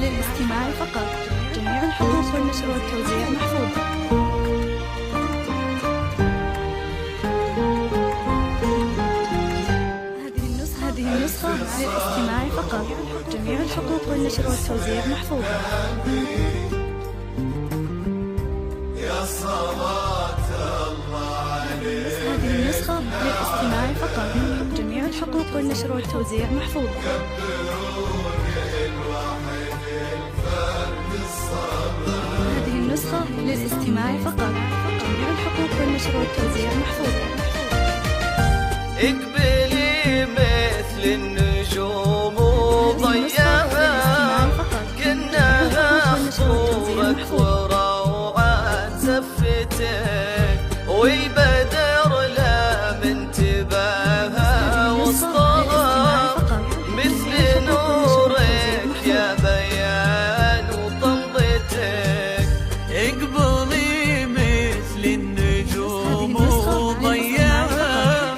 للاستماع فقط. جميع الحقوق والنشر والتوزيع محفوظة. هذه النسخة للاستماع فقط. جميع الحقوق والنشر والتوزيع محفوظة. يا صلاة الله عليك. هذه النسخة للاستماع فقط. جميع الحقوق والنشر والتوزيع محفوظة. هذه النسخة للاستماع فقط. جميع الحقوق والنشر والتوزيع محفوظة. اقبلي مثل النجوم وضياها، كأنها خطورك وروعة زفتك، والبدر لا من تباها وسطها، مثل نورك يا بيان وطلتك. اقبلي مثل النجوم وضياها،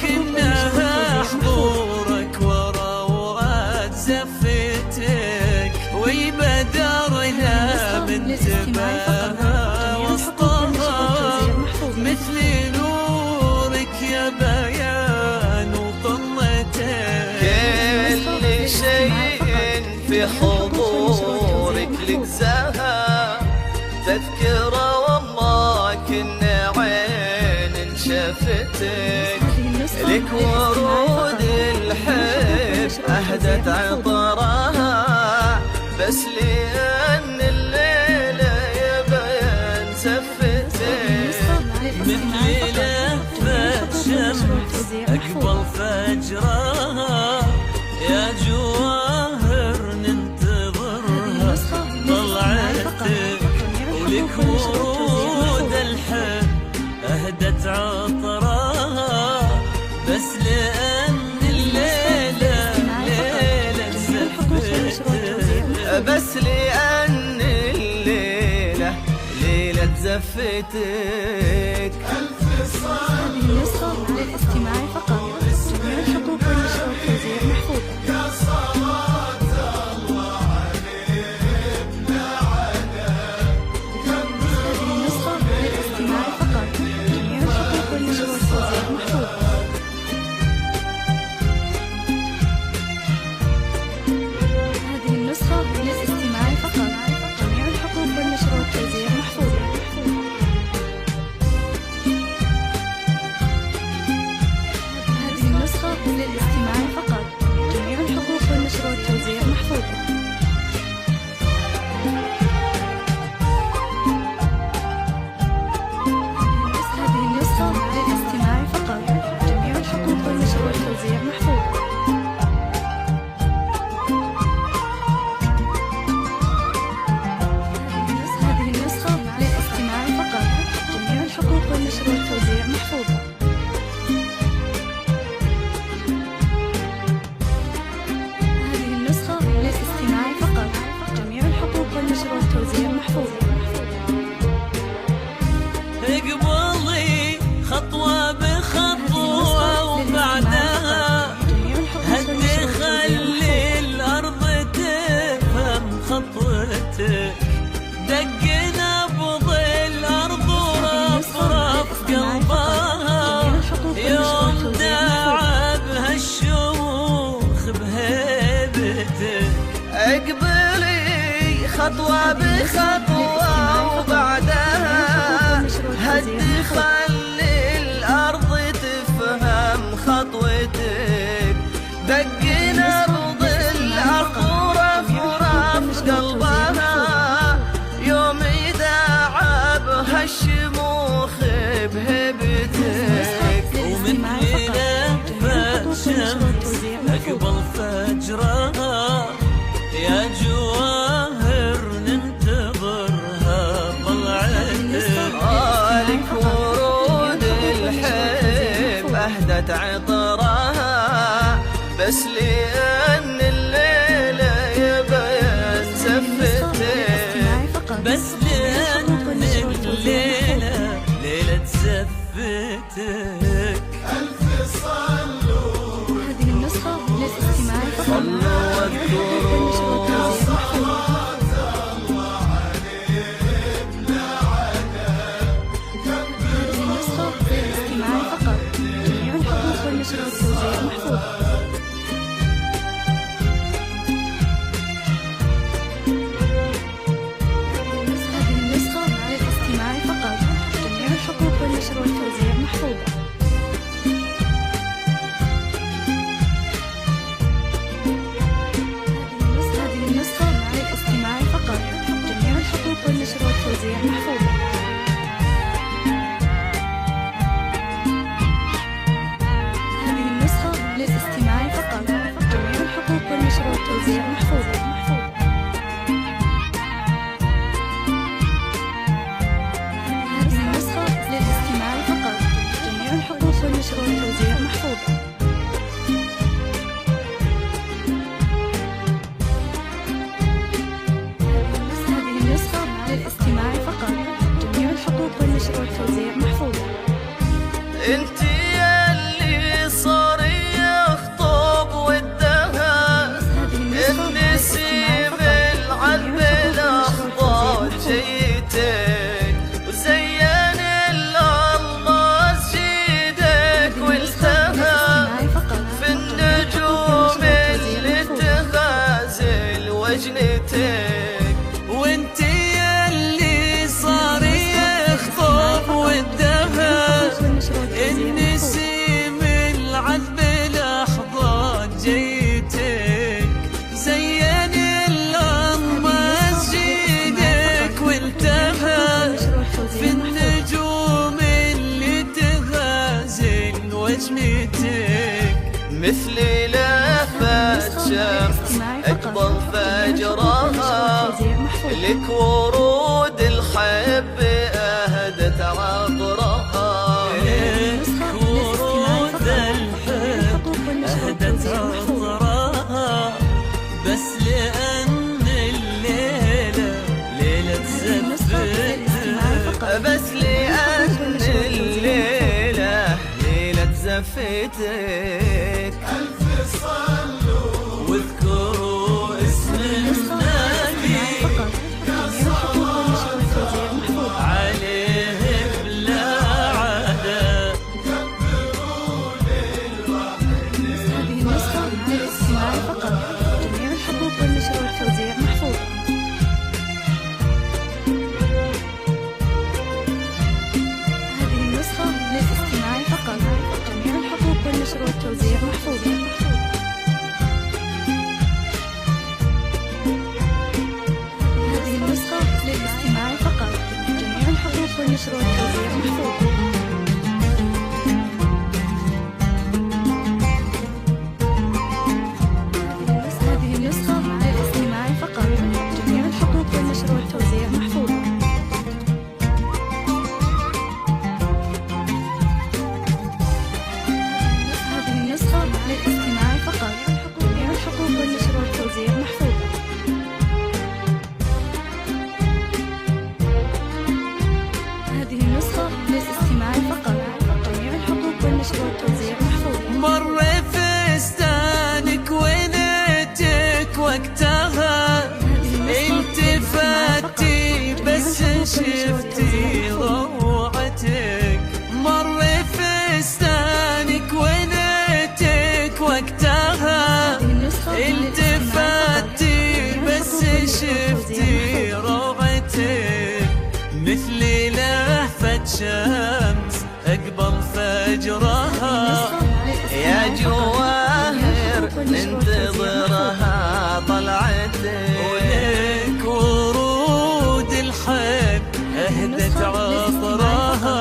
كأنها حضورك وروعة زفتك، والبدر لا من تباها وسطها، مثل نورك يا بيان وطلتك. كل شيء في حضورك لك زهى، تذكره والله كنا عين شفتك، لك ورود الحب أهدت عطرها، بس لأن الليلة يا بيان زفتك. مثل لهفة شمس أقبل فجرها، يا جواهر ننتظرها طلعتك، ولك ورود الحب أهدت عطرها، بس لأن الليلة ليلة زفتك، بس لأن الليلة ليلة زفتك. هذه النسخة للاستماع فقط. جميع الحقوق والنشر والتوزيع محفوظة. يا صلاة الله عليك نعنا. هذه النسخة للاستماع فقط. جميع الحقوق والنشر والتوزيع محفوظة. هذه النسخة للاستماع فقط. جميع الحقوق والنشر والتوزيع محفوظة. هذه النسخة للاستماع فقط. جميع الحقوق والنشر والتوزيع محفوظة. هذه النسخة للاستماع فقط. جميع الحقوق والنشر والتوزيع محفوظة. هذه النسخة للاستماع فقط. جميع الحقوق والنشر والتوزيع محفوظة. هذه النسخة للاستماع فقط. جميع الحقوق والنشر والتوزيع محفوظة. اقبلي خطوة بخطوة، وبعدها هدي خلي الأرض تفهم خطوتك، دق نبض الأرض ورفرف قلبها، يوم داعبها الشموخ بهيبتك. اقبلي خطوة بخطوة، وبعدها هدي خلي الأرض تفهم خطوتك، دق نبض الأرض ورفرف قلبها، يوم يداعبها الشموخ بهبتك. ومثل لهفة شمس أقبل فجرها، يا جواهر ننتظرها طلعتك، لك ورود الحب أهدت عطرها، بس لأن الليلة يا بيان زفتك، بس لأن الليلة ليلة زفتك. ألف صلوا. هذه النسخة للاستماع فقط. صلوا واذكروا محفوظة. هذه النسخة للاستماع فقط. جميع الحقوق والنشر والتوزيع محفوظة. انت اللي صار يخطب ودها النسيم العذب الاخضر جيتك وزين الالماس جيدك والتها في النجوم اللي تغازل وجنتك. وانت اللي صار يخطب والدهر النسيم العذب الاحضان جيتك زين الالماس جيدك والتهى في النجوم اللي تغازل وجنتك. مثل لهفة شمس أقبل فجرها لك ورود الحب أهدت عطرها. لك ورود الحب أهدت عطرها بس لأن الليلة ليلة زفتك. بس لأن الليلة ليلة زفتك. ألف صلوا واذكروا اسم النبي عليه بلا عدد. هذه النسخة للاستماع فقط. جميع الحقوق والنشر والتوزيع محفوظة. هذه النسخة للاستماع فقط. جميع الحقوق والنشر والتوزيع محفوظة. هذه النسخة للاستماع فقط. جميع الحقوق والنشر والتوزيع محفوظة. هذه النسخة للاستماع فقط. جميع الحقوق والنشر والتوزيع محفوظة. هذه النسخة للاستماع فقط. جميع الحقوق والنشر والتوزيع محفوظة. هذه النسخة للاستماع فقط. جميع الحقوق والنشر والتوزيع محفوظة. مر فستانك ونيتك وقتها التفتي بس شفتي ضوعتك. مر فستانك ونيتك وقتها التفتي بس شفتي روعتك. مثل لهفة شمس أقبل فجرها يا جواهر ننتظرها طلعتك. ولك ورود الحب أهدت عطرها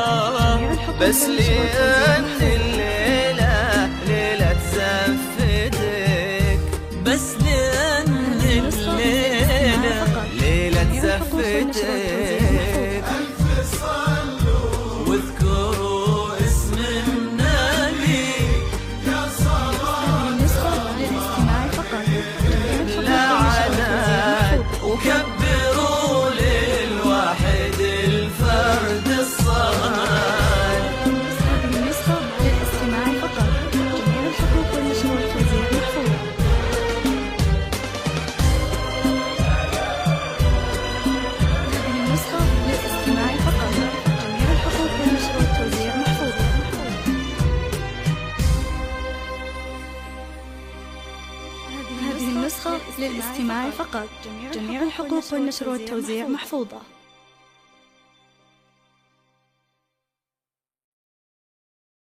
بس لأن الليلة ليلة زفتك. بس لأن الليلة ليلة زفتك. واذكروا اسم النبي هذه النسخة للاستماع فقط. لا عدد وكبروا للواحد الفرد الصمد. هذه النسخة للاستماع فقط. جميع الحقوق والنشر والتوزيع محفوظة. هذه النسخة للاستماع فقط. جميع الحقوق والنشر والتوزيع محفوظة. هذه النسخة للاستماع فقط. جميع الحقوق والنشر والتوزيع محفوظة.